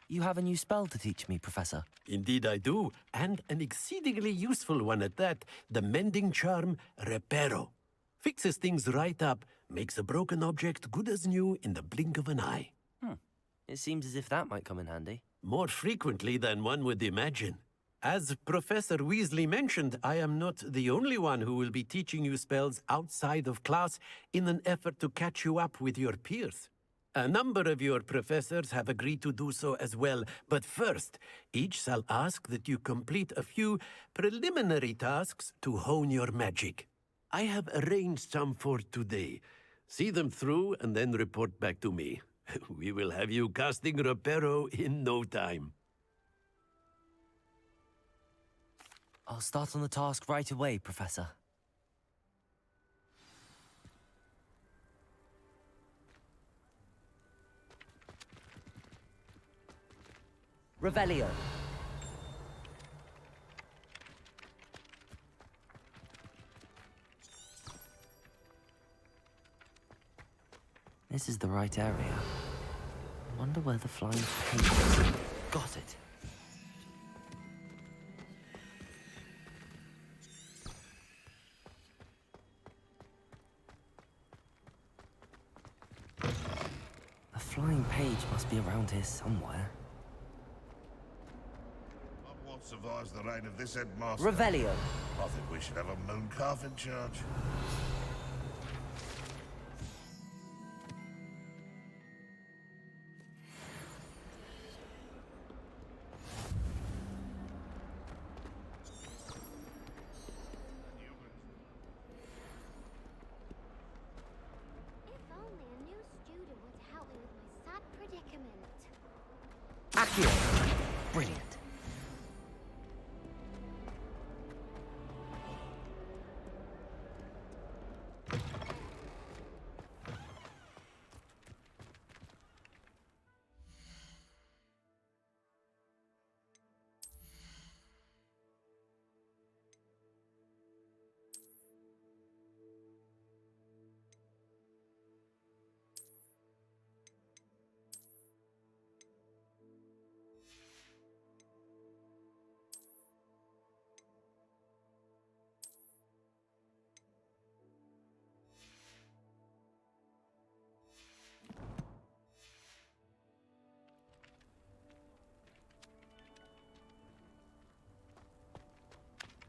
You have a new spell to teach me, Professor. Indeed I do, and an exceedingly useful one at that. The mending charm, Reparo. Fixes things right up, makes a broken object good as new in the blink of an eye. It seems as if that might come in handy. More frequently than one would imagine. As Professor Weasley mentioned, I am not the only one who will be teaching you spells outside of class in an effort to catch you up with your peers. A number of your professors have agreed to do so as well, but first, each shall ask that you complete a few preliminary tasks to hone your magic. I have arranged some for today. See them through and then report back to me. We will have you casting Reparo in no time. I'll start on the task right away, Professor. Revelio. This is the right area. I wonder where the flying page is. Got it. The flying page must be around here somewhere. What survives the reign of this headmaster? Revelio. I think we should have a moon calf in charge. If only a new student would help me with my sad predicament. Accio. Brilliant.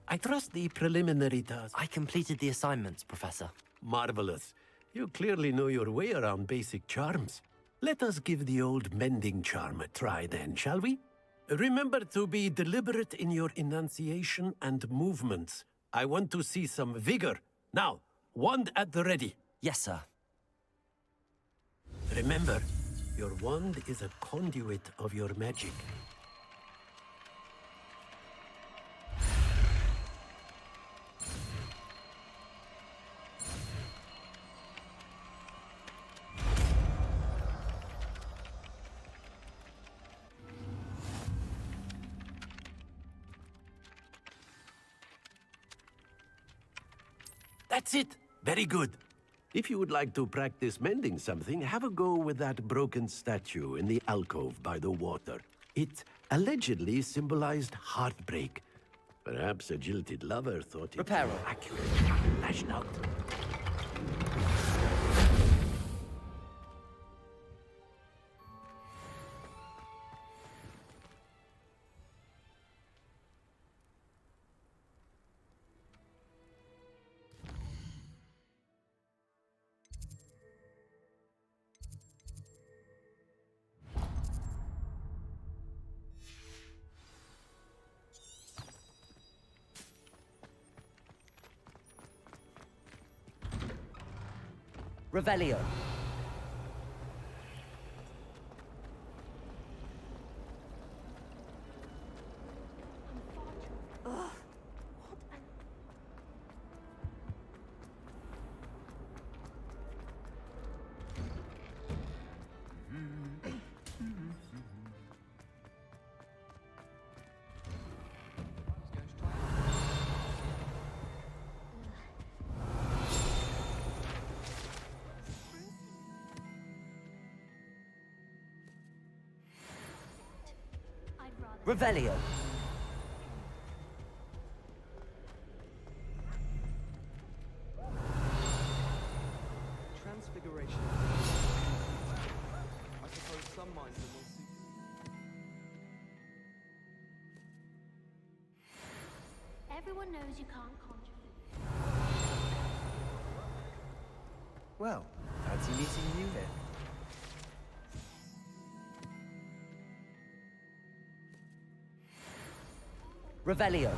I trust the preliminary task. I completed the assignments, Professor. Marvelous. You clearly know your way around basic charms. Let us give the old mending charm a try then, shall we? Remember to be deliberate in your enunciation and movements. I want to see some vigor. Now, wand at the ready. Yes, sir. Remember, your wand is a conduit of your magic. That's it! Very good. If you would like to practice mending something, have a go with that broken statue in the alcove by the water. It allegedly symbolized heartbreak. Perhaps a jilted lover thought it Reparo. more accurate. Lashed out. Revelio. Revelio. Transfiguration. I suppose some minds are more suited. Everyone knows you can't conjure food. Well, fancy meeting you here. Revelio.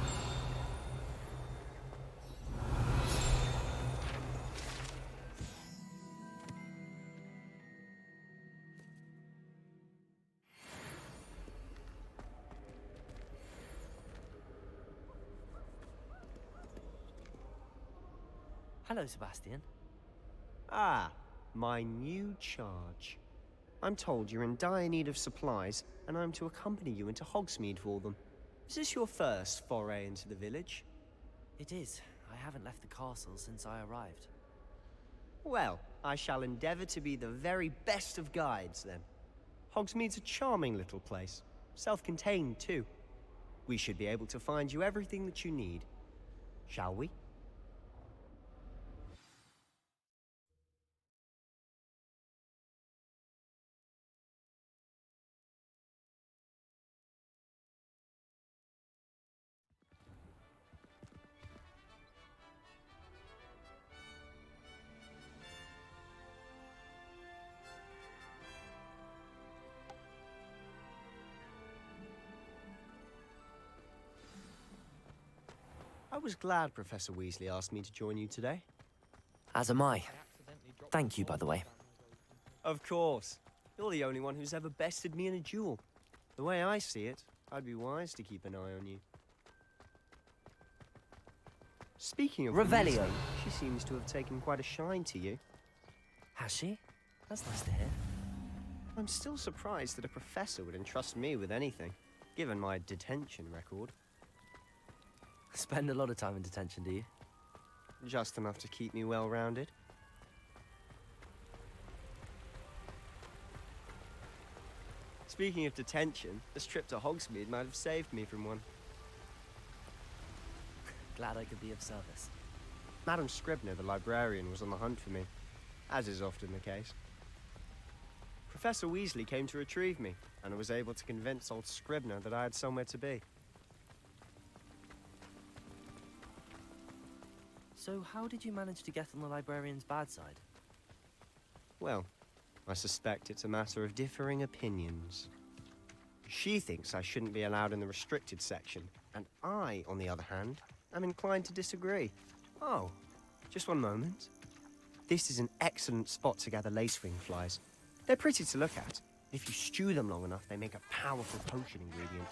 Hello, Sebastian. Ah, my new charge. I'm told you're in dire need of supplies, and I'm to accompany you into Hogsmeade for them. Is this your first foray into the village? It is. I haven't left the castle since I arrived. Well, I shall endeavor to be the very best of guides, then. Hogsmeade's a charming little place. Self-contained, too. We should be able to find you everything that you need. Shall we? I was glad Professor Weasley asked me to join you today. As am I. Thank you, by the way. Of course. You're the only one who's ever bested me in a duel. The way I see it, I'd be wise to keep an eye on you. Speaking of Revelio. Weasley, she seems to have taken quite a shine to you. Has she? That's nice to hear. I'm still surprised that a professor would entrust me with anything, given my detention record. Spend a lot of time in detention, do you? Just enough to keep me well-rounded. Speaking of detention, this trip to Hogsmeade might have saved me from one. Glad I could be of service. Madam Scribner, the librarian, was on the hunt for me, as is often the case. Professor Weasley came to retrieve me, and I was able to convince old Scribner that I had somewhere to be. So how did you manage to get on the librarian's bad side? Well, I suspect it's a matter of differing opinions. She thinks I shouldn't be allowed in the restricted section, and I, on the other hand, am inclined to disagree. Oh, just one moment. This is an excellent spot to gather lacewing flies. They're pretty to look at. If you stew them long enough, they make a powerful potion ingredient.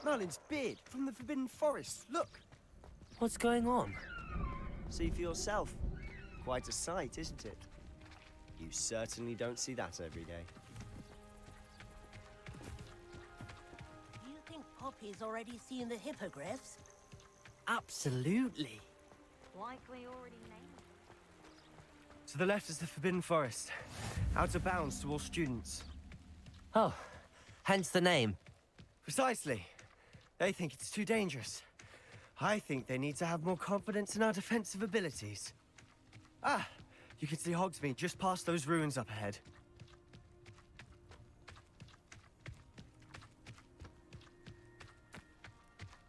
Merlin's beard from the Forbidden Forest. Look! What's going on? See for yourself. Quite a sight, isn't it? You certainly don't see that every day. Do you think Poppy's already seen the hippogriffs? Absolutely. Likely already named. To the left is the Forbidden Forest. Out of bounds to all students. Oh, hence the name. Precisely. They think it's too dangerous. I think they need to have more confidence in our defensive abilities. Ah, you can see Hogsmeade just past those ruins up ahead.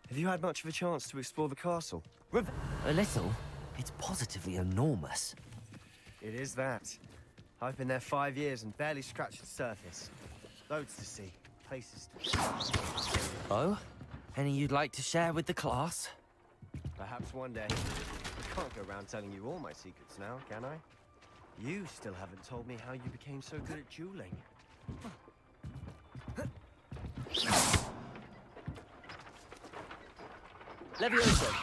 Have you had much of a chance to explore the castle? A little. It's positively enormous. It is that. I've been there 5 years and barely scratched the surface. Loads to see, places to... Oh? Any you'd like to share with the class? Perhaps one day. I can't go around telling you all my secrets now, can I? You still haven't told me how you became so good at dueling. Levioso.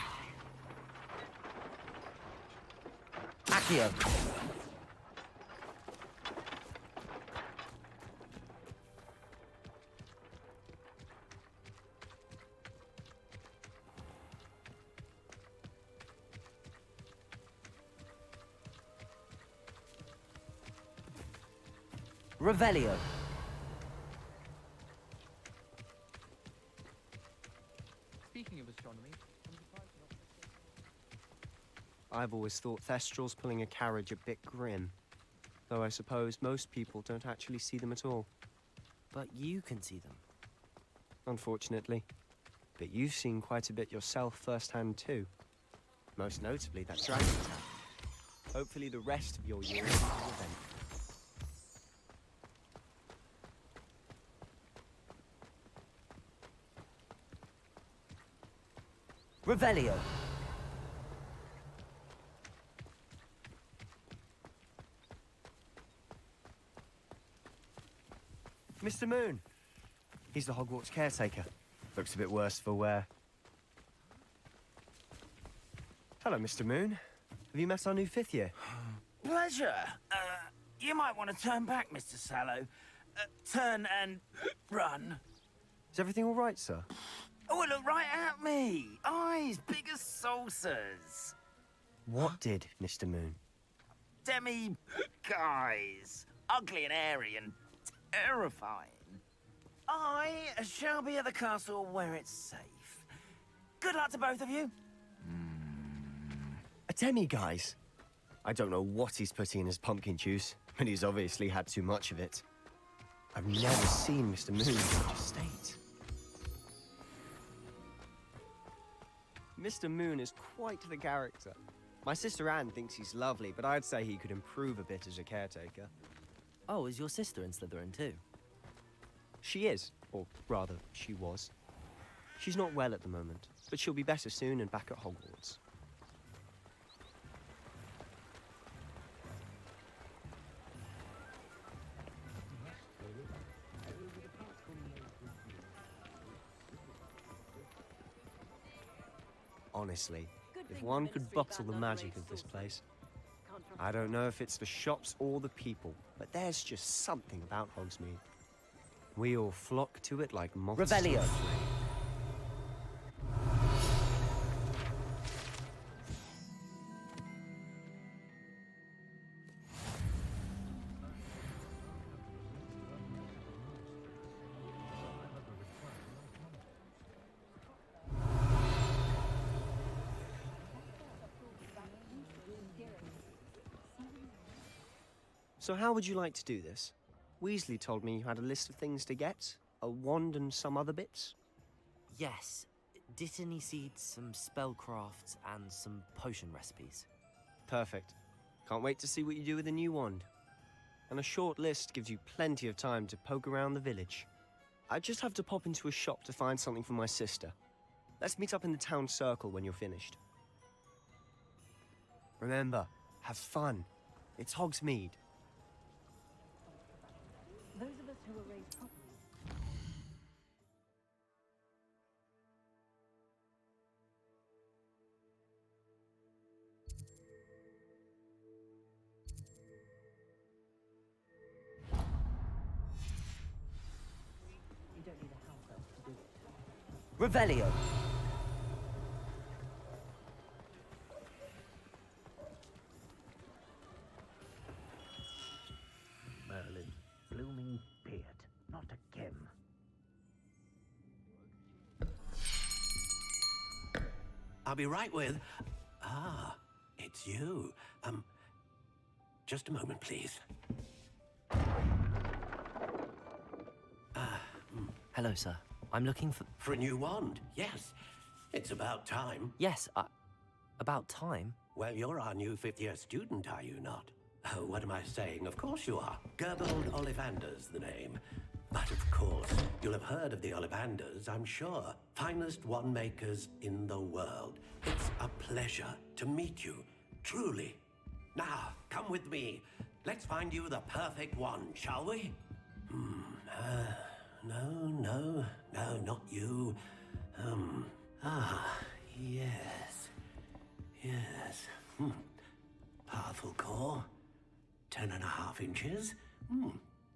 Accio. Revelio. Speaking of astronomy, I'm surprised you're not... I've always thought Thestrals pulling a carriage a bit grim. Though I suppose most people don't actually see them at all. But you can see them. Unfortunately. But you've seen quite a bit yourself firsthand too. Most notably that dragon attack. Hopefully the rest of your year is an event. Revelio. Mr. Moon! He's the Hogwarts caretaker. Looks a bit worse for wear. Hello, Mr. Moon. Have you met our new fifth year? Pleasure. You might want to turn back, Mr. Sallow. Turn and run. Is everything all right, sir? Oh, look right at me. Eyes big as saucers. What did, Mr. Moon? Demi guys. Ugly and airy and terrifying. I shall be at the castle where it's safe. Good luck to both of you. A demi, guys. I don't know what he's putting in his pumpkin juice, but he's obviously had too much of it. I've never seen Mr. Moon in such a state. Mr. Moon is quite the character. My sister Anne thinks he's lovely, but I'd say he could improve a bit as a caretaker. Oh, is your sister in Slytherin too? She is, or rather, she was. She's not well at the moment, but she'll be better soon and back at Hogwarts. Honestly, if one could bottle the magic of this place. I don't know if it's the shops or the people, but there's just something about Hogsmeade. We all flock to it like moths to a Revelio. flame. So how would you like to do this? Weasley told me you had a list of things to get, a wand and some other bits. Yes. Dittany seeds, some spellcrafts, and some potion recipes. Perfect. Can't wait to see what you do with the new wand. And a short list gives you plenty of time to poke around the village. I just have to pop into a shop to find something for my sister. Let's meet up in the town circle when you're finished. Remember, have fun. It's Hogsmeade. Those of us who were raised properly. You don't need a house elf to do it. Revelio. Merlin, blooming beard, not again. I'll be right with... Ah, it's you. Just a moment, please. Hello, sir. I'm looking for... For a new wand, yes. It's about time. Yes, about time. Well, you're our new fifth-year student, are you not? Oh, what am I saying? Of course you are. Gerbold Ollivander's the name. But of course, you'll have heard of the Ollivanders, I'm sure. Finest wand makers in the world. It's a pleasure to meet you, truly. Now, come with me. Let's find you the perfect wand, shall we? No, not you. Yes. Yes. Powerful core. 10.5 inches.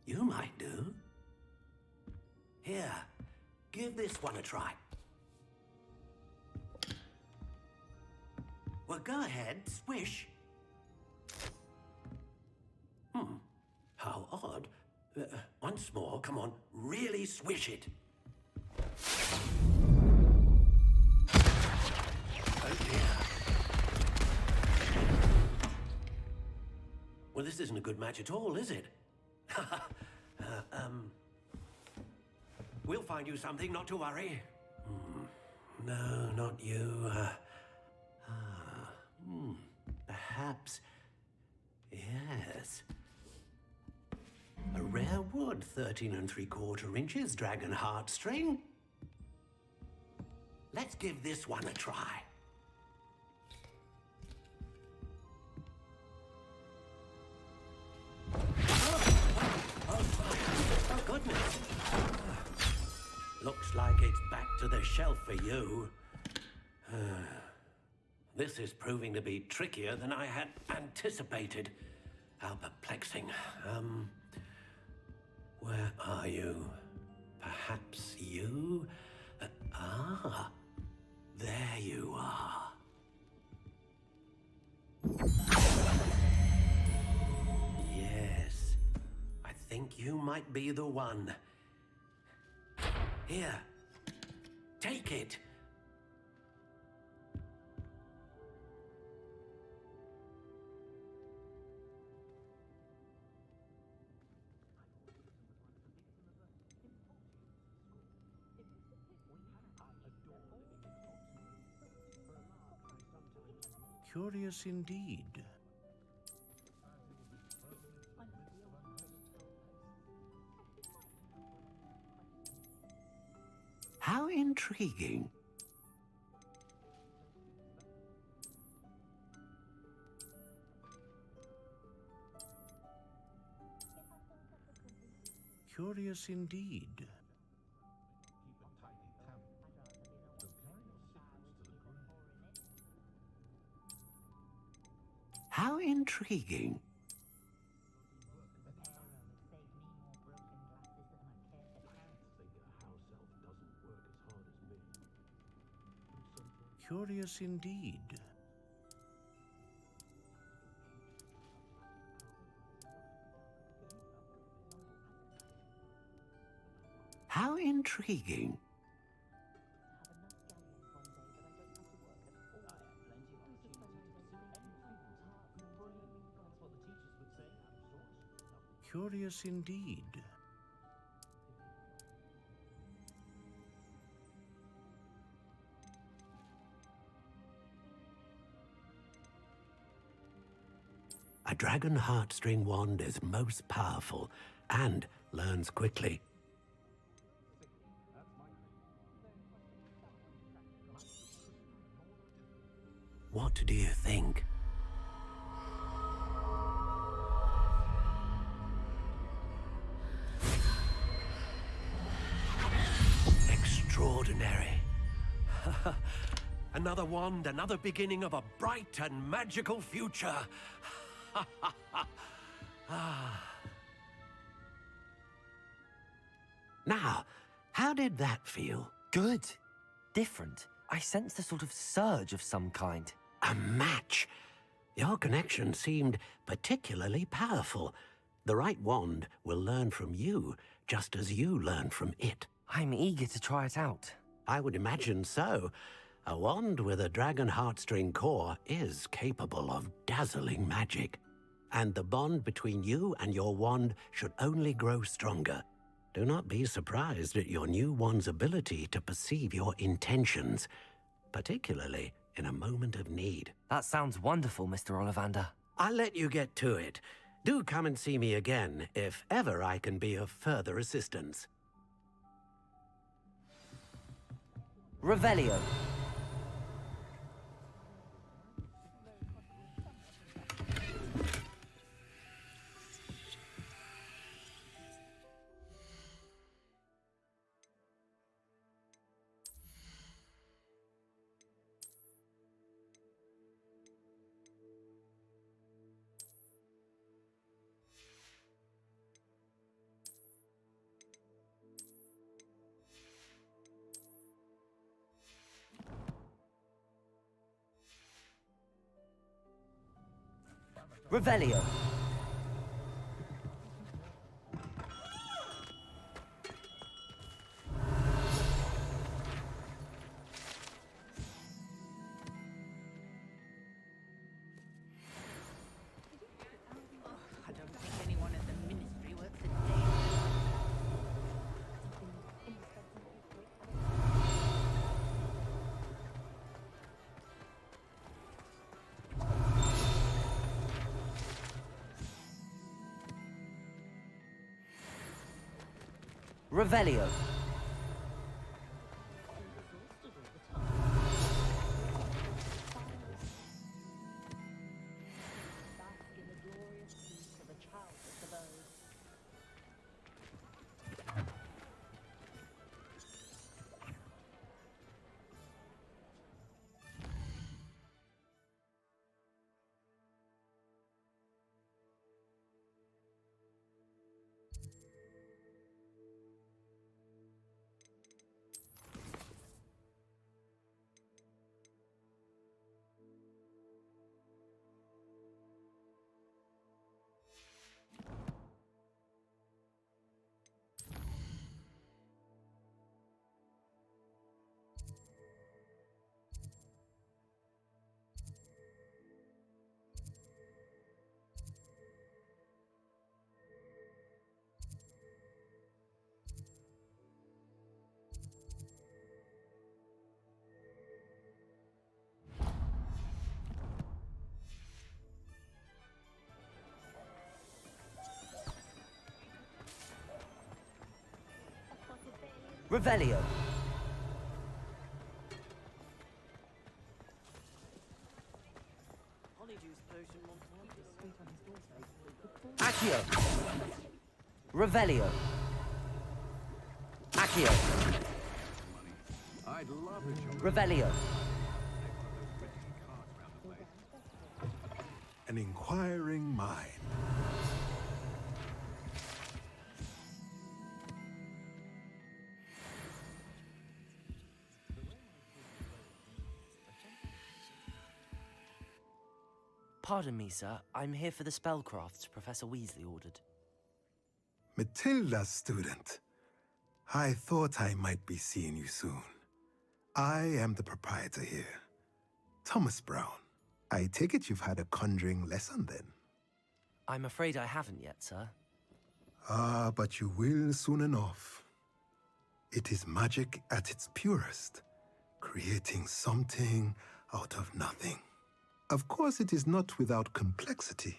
You might do. Here, give this one a try. Well, go ahead, swish. How odd. Once more, come on, really swish it. Oh dear. Well, this isn't a good match at all, is it? We'll find you something, not to worry. No, not you. Perhaps. Yes. A rare wood, 13 3/4 inches, dragon heartstring. Let's give this one a try. Oh, goodness. Looks like it's back to the shelf for you. This is proving to be trickier than I had anticipated. How perplexing. Where are you? Perhaps you? There you are. Yes, I think you might be the one. Here, take it. Curious indeed. How intriguing. Curious indeed. How intriguing. Curious indeed. How intriguing. Curious indeed. A dragon heartstring wand is most powerful and learns quickly. What do you think? Extraordinary. Another wand, another beginning of a bright and magical future. Now, how did that feel? Good. Different. I sensed a sort of surge of some kind. A match. Your connection seemed particularly powerful. The right wand will learn from you, just as you learn from it. I'm eager to try it out. I would imagine so. A wand with a dragon heartstring core is capable of dazzling magic. And the bond between you and your wand should only grow stronger. Do not be surprised at your new wand's ability to perceive your intentions, particularly in a moment of need. That sounds wonderful, Mr. Ollivander. I'll let you get to it. Do come and see me again if ever I can be of further assistance. Revelio. Revelio. Revelio. Revelio. Accio. Revelio. Accio. Revelio. An inquiring mind. Pardon me, sir. I'm here for the spellcrafts Professor Weasley ordered. Matilda's student. I thought I might be seeing you soon. I am the proprietor here, Thomas Brown. I take it you've had a conjuring lesson then? I'm afraid I haven't yet, sir. Ah, but you will soon enough. It is magic at its purest, creating something out of nothing. Of course, it is not without complexity,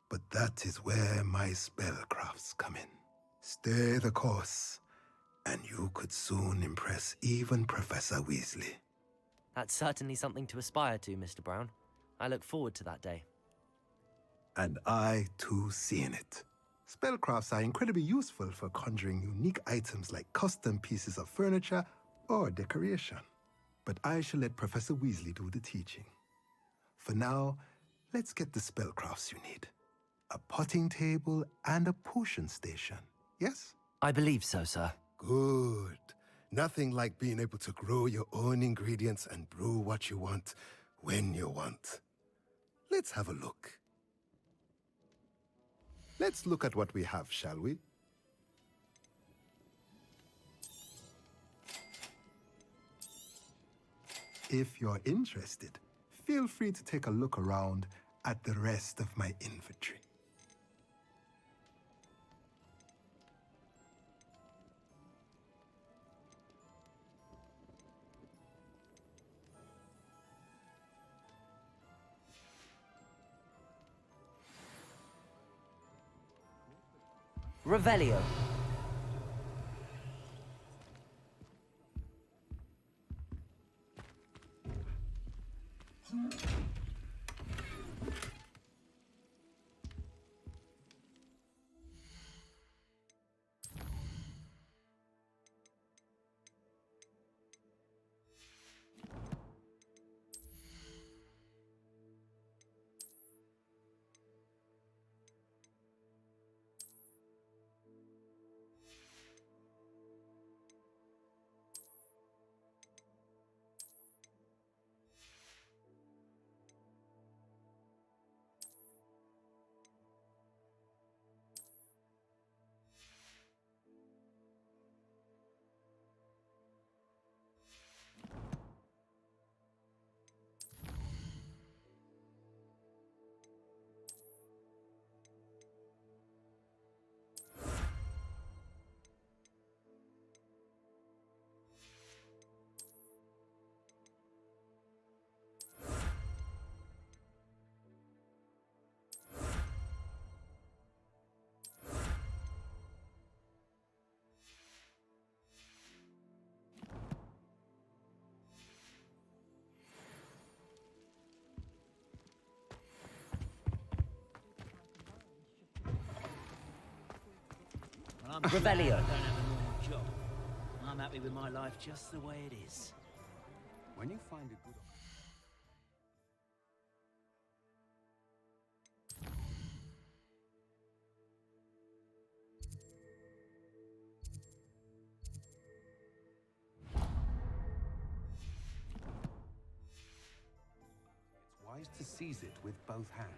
but that is where my spellcrafts come in. Stay the course, and you could soon impress even Professor Weasley. That's certainly something to aspire to, Mr. Brown. I look forward to that day. And I, too, see in it. Spellcrafts are incredibly useful for conjuring unique items like custom pieces of furniture or decoration. But I shall let Professor Weasley do the teaching. For now, let's get the spellcrafts you need. A potting table and a potion station, yes? I believe so, sir. Good. Nothing like being able to grow your own ingredients and brew what you want when you want. Let's have a look. Let's look at what we have, shall we? If you're interested, feel free to take a look around at the rest of my inventory. Revelio. I'm glad Revelio. I don't have a normal job. I'm happy with my life just the way it is. When you find a good... It's wise to seize it with both hands.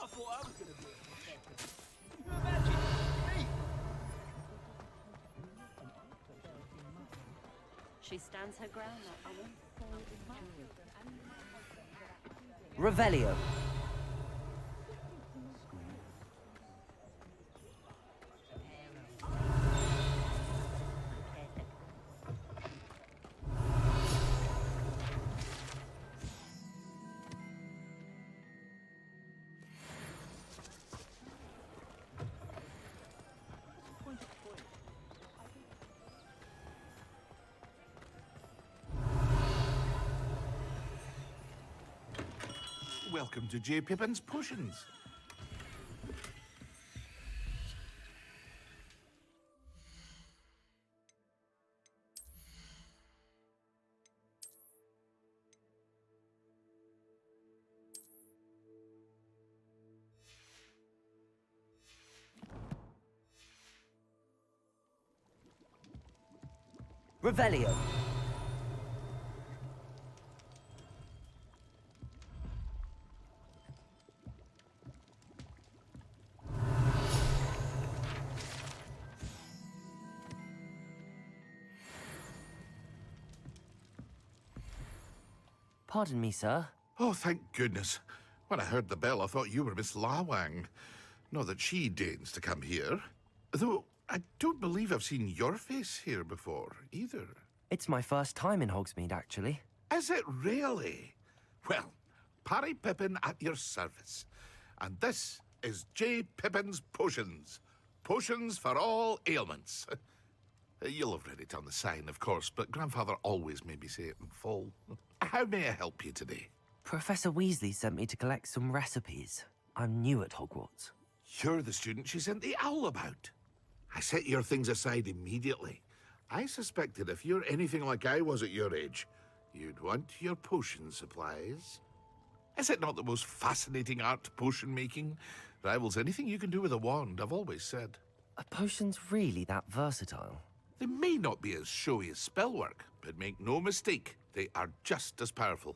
I thought I was going to be a professor. Can you imagine? Me? She stands her ground like a Revelio. Welcome to J. Pippin's Potions. Revelio. Pardon me, sir. Oh, thank goodness. When I heard the bell, I thought you were Miss Lawang. Not that she deigns to come here. Though, I don't believe I've seen your face here before, either. It's my first time in Hogsmeade, actually. Is it really? Well, Parry Pippin at your service. And this is J. Pippin's Potions. Potions for all ailments. You'll have read it on the sign, of course, but Grandfather always made me say it in full. How may I help you today? Professor Weasley sent me to collect some recipes. I'm new at Hogwarts. You're the student she sent the owl about. I set your things aside immediately. I suspected if you're anything like I was at your age, you'd want your potion supplies. Is it not the most fascinating art, potion making? Rivals anything you can do with a wand, I've always said. Are potions really that versatile? They may not be as showy as spellwork, but make no mistake, they are just as powerful.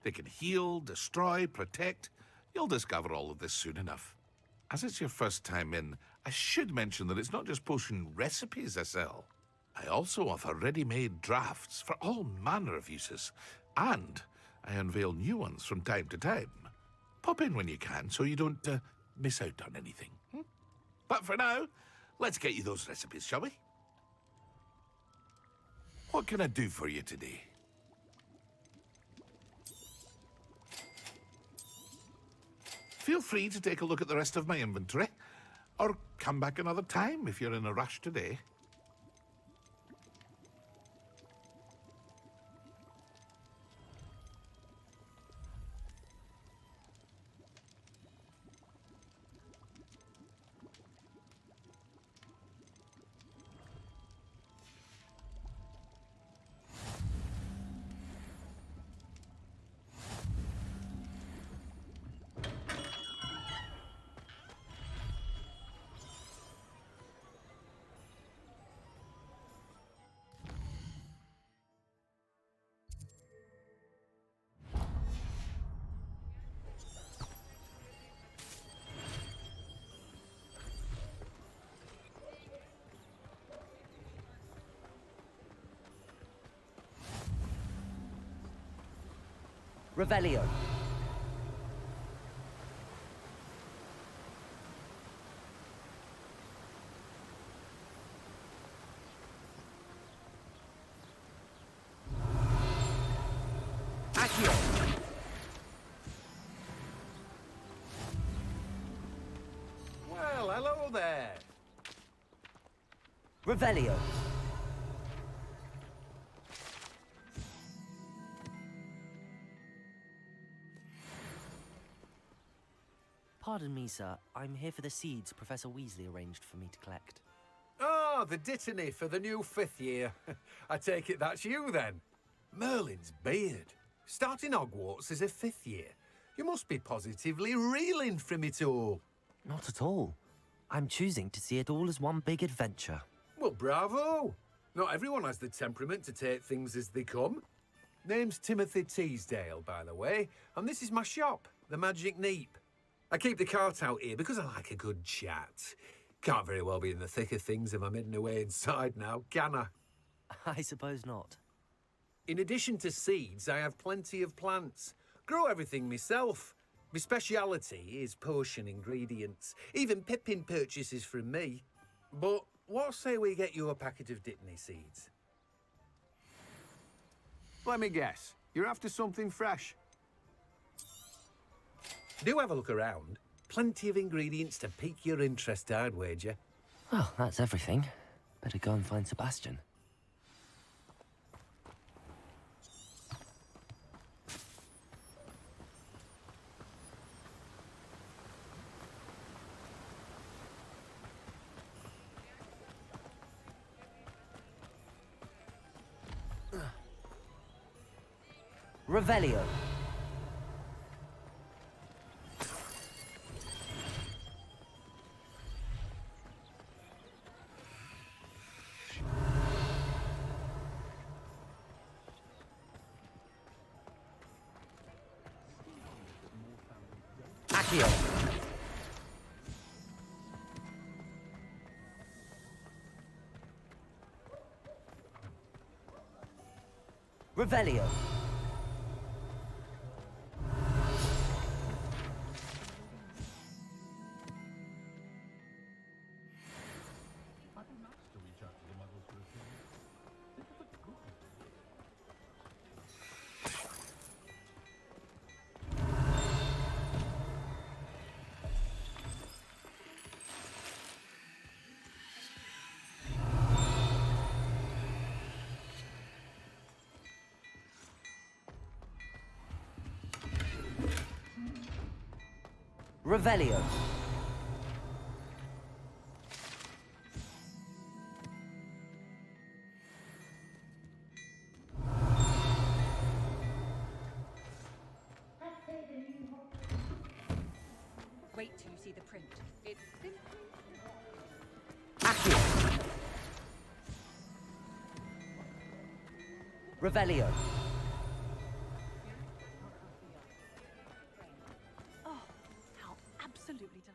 They can heal, destroy, protect. You'll discover all of this soon enough. As it's your first time in, I should mention that it's not just potion recipes I sell. I also offer ready-made drafts for all manner of uses, and I unveil new ones from time to time. Pop in when you can so you don't miss out on anything. But for now, let's get you those recipes, shall we? What can I do for you today? Feel free to take a look at the rest of my inventory, or come back another time if you're in a rush today. Revelio. Accio. Well, hello there. Revelio. Pardon me, sir. I'm here for the seeds Professor Weasley arranged for me to collect. Ah, the dittany for the new 5th year. I take it that's you then. Merlin's beard. Starting Hogwarts as a 5th year. You must be positively reeling from it all. Not at all. I'm choosing to see it all as one big adventure. Well, bravo. Not everyone has the temperament to take things as they come. Name's Timothy Teasdale, by the way, and this is my shop, the Magic Neep. I keep the cart out here because I like a good chat. Can't very well be in the thick of things if I'm hidden away inside now, can I? I suppose not. In addition to seeds, I have plenty of plants. Grow everything myself. My speciality is potion ingredients. Even Pippin purchases from me. But what say we get you a packet of Dittany seeds? Let me guess. You're after something fresh. Do have a look around. Plenty of ingredients to pique your interest, I'd wager. Well, that's everything. Better go and find Sebastian. Revelio. Accio. Revelio. Revelio. Wait till you see the print. It's simply... Accio. Revelio. Oh, how absolutely done.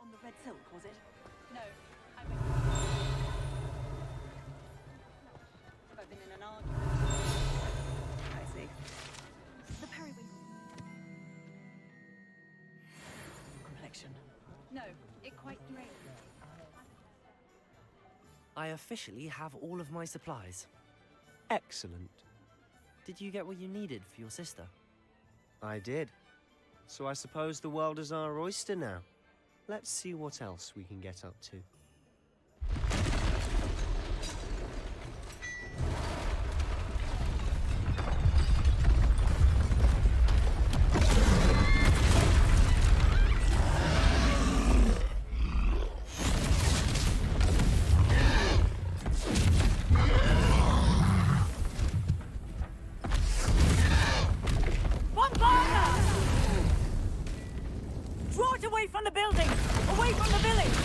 On the red silk, was it? No, I went. Have I been in an argument? I see. The periwinkle. Complexion. No, it quite drained. I officially have all of my supplies. Excellent. Did you get what you needed for your sister? I did. So I suppose the world is our oyster now. Let's see what else we can get up to. Draw it away from the building! Away from the village!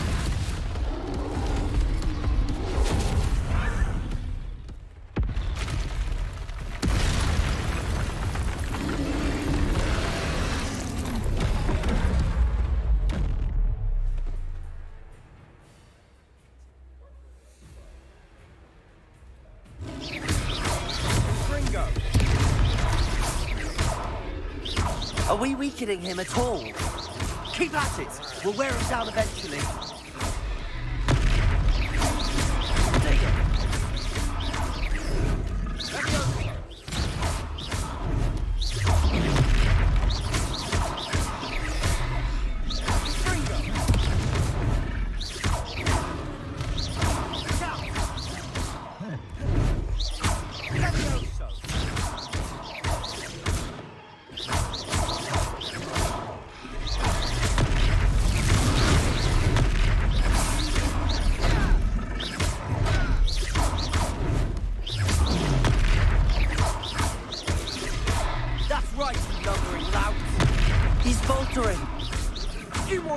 Are we weakening him at all? Keep at it! We'll wear him down eventually. Take it.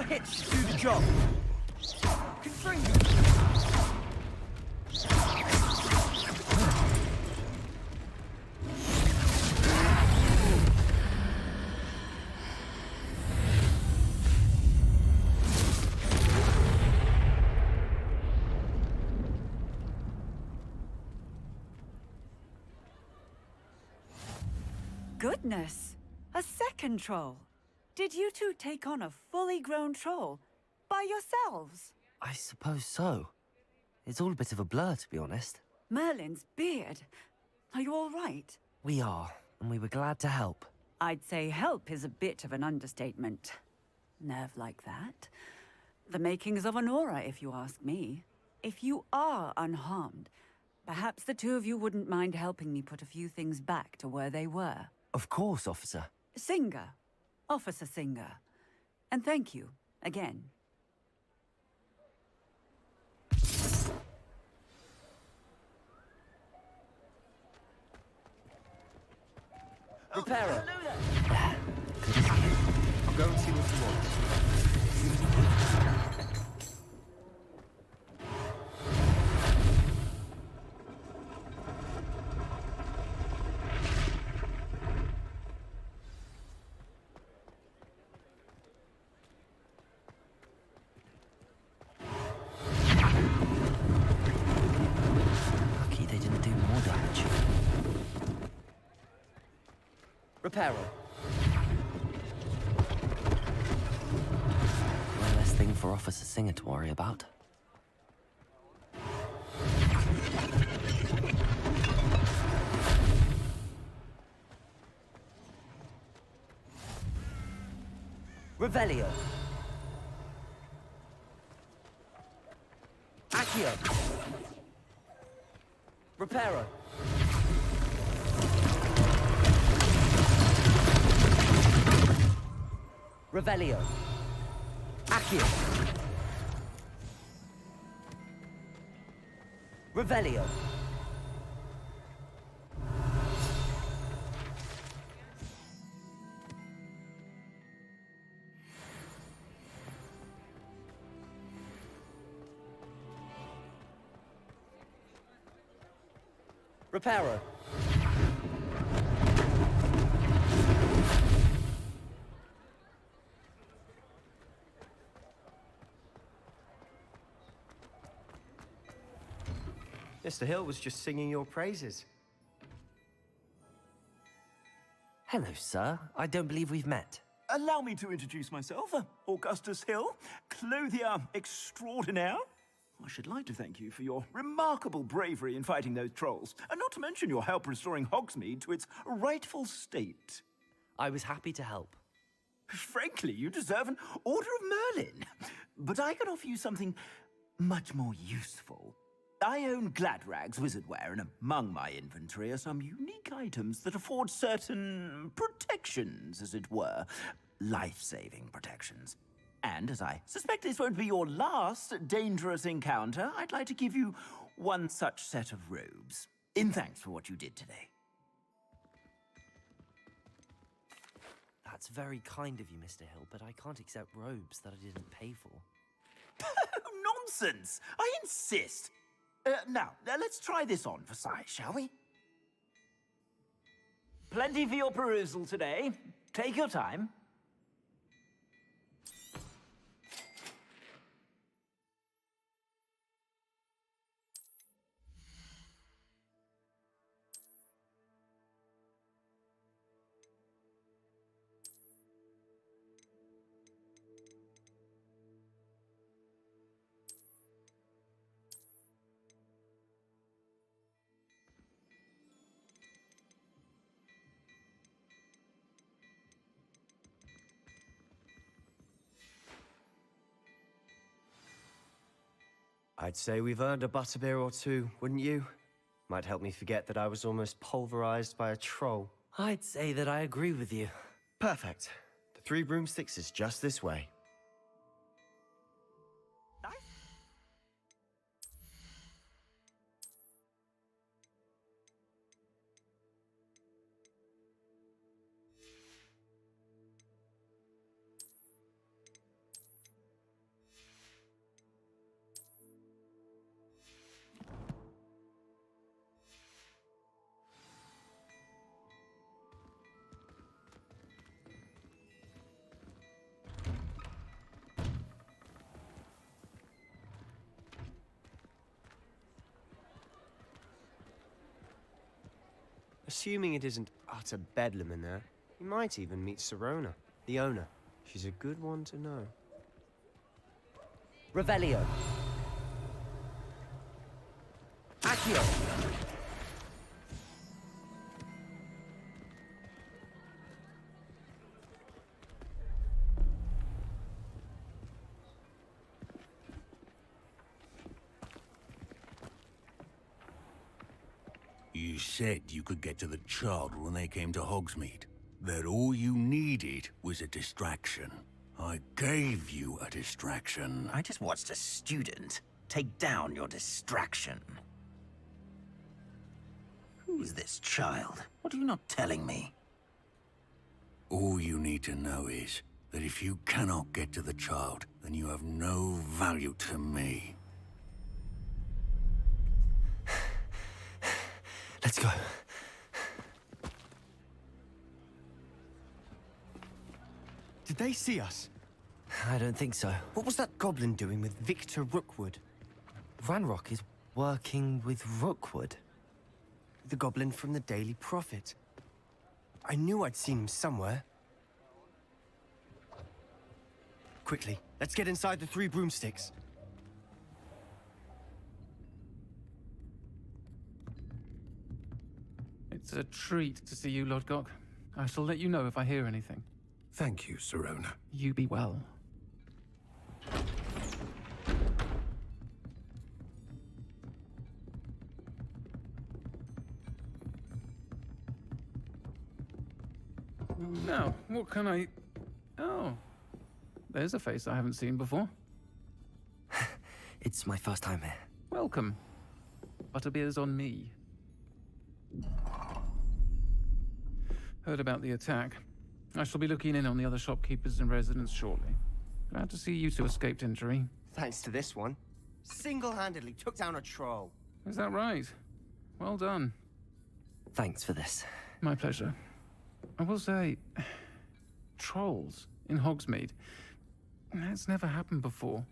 hitch to do the job. Confringo. Goodness! A second troll! Did you two take on a fully grown troll? By yourselves? I suppose so. It's all a bit of a blur, to be honest. Merlin's beard. Are you all right? We are, and we were glad to help. I'd say help is a bit of an understatement. Nerve like that. The makings of an aura, if you ask me. If you are unharmed, perhaps the two of you wouldn't mind helping me put a few things back to where they were. Of course, officer. Singer. Officer Singer. And thank you, again. Repairer. Good as new. I'll go and see what you want. Lucky they didn't do more damage. Repairer. One less thing for Officer Singer to worry about. Revelio. Accio. Repairer. Revelio. Accio. Revelio. Repairer. Mr. Hill was just singing your praises. Hello, sir. I don't believe we've met. Allow me to introduce myself, Augustus Hill, clothier extraordinaire. I should like to thank you for your remarkable bravery in fighting those trolls, and not to mention your help restoring Hogsmeade to its rightful state. I was happy to help. Frankly, you deserve an Order of Merlin. But I can offer you something much more useful. I own Gladrag's wizardware, and among my inventory are some unique items that afford certain protections, as it were. Life-saving protections. And as I suspect this won't be your last dangerous encounter, I'd like to give you one such set of robes, in thanks for what you did today. That's very kind of you, Mr. Hill, but I can't accept robes that I didn't pay for. Nonsense! I insist! Now, let's try this on for size, shall we? Plenty for your perusal today. Take your time. I'd say we've earned a butterbeer or two, wouldn't you? Might help me forget that I was almost pulverized by a troll. I'd say that I agree with you. Perfect. The Three Broomsticks is just this way. Assuming it isn't utter bedlam in there, you might even meet Sirona, the owner. She's a good one to know. Revelio. Accio. You said you could get to the child when they came to Hogsmeade. That all you needed was a distraction. I gave you a distraction. I just watched a student take down your distraction. Who's this child? What are you not telling me? All you need to know is that if you cannot get to the child, then you have no value to me. Let's go. Did they see us? I don't think so. What was that goblin doing with Victor Rookwood? Ranrock is working with Rookwood. The goblin from the Daily Prophet. I knew I'd seen him somewhere. Quickly, let's get inside the 3 broomsticks. It's a treat to see you, Lodgok. I shall let you know if I hear anything. Thank you, Sirona. You be well. Now, what can I... Oh. There's a face I haven't seen before. It's my first time here. Welcome. Butterbeer's on me. Heard about the attack. I shall be looking in on the other shopkeepers and residents shortly. Glad to see you two escaped injury. Thanks to this one. Single-handedly took down a troll. Is that right? Well done. Thanks for this. My pleasure. I will say, trolls in Hogsmeade. That's never happened before.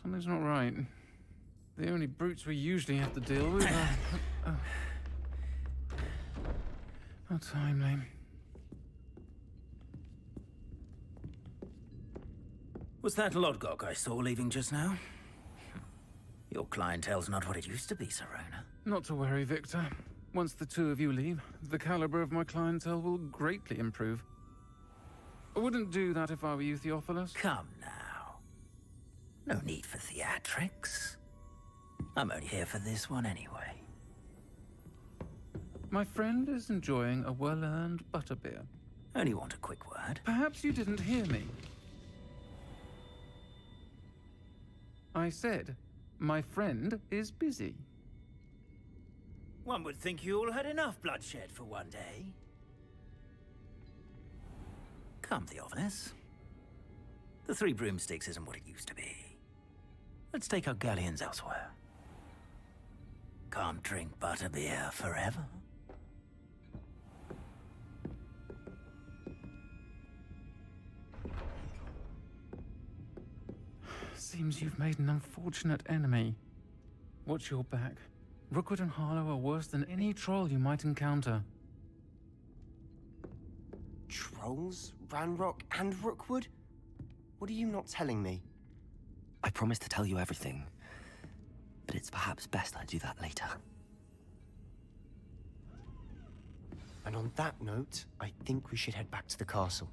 Something's not right. The only brutes we usually have to deal with are... How timely. Was that Lodgok I saw leaving just now? Your clientele's not what it used to be, Sirona. Not to worry, Victor. Once the 2 of you leave, the caliber of my clientele will greatly improve. I wouldn't do that if I were you, Theophilus. Come now. No need for theatrics. I'm only here for this one anyway. My friend is enjoying a well-earned butterbeer. Only want a quick word. Perhaps you didn't hear me. I said, my friend is busy. One would think you all had enough bloodshed for one day. Come, Theophilus. The 3 broomsticks isn't what it used to be. Let's take our galleons elsewhere. Can't drink butterbeer forever. Seems you've made an unfortunate enemy. Watch your back. Rookwood and Harlow are worse than any troll you might encounter. Trolls? Ranrock and Rookwood? What are you not telling me? I promise to tell you everything, but it's perhaps best I do that later. And on that note, I think we should head back to the castle.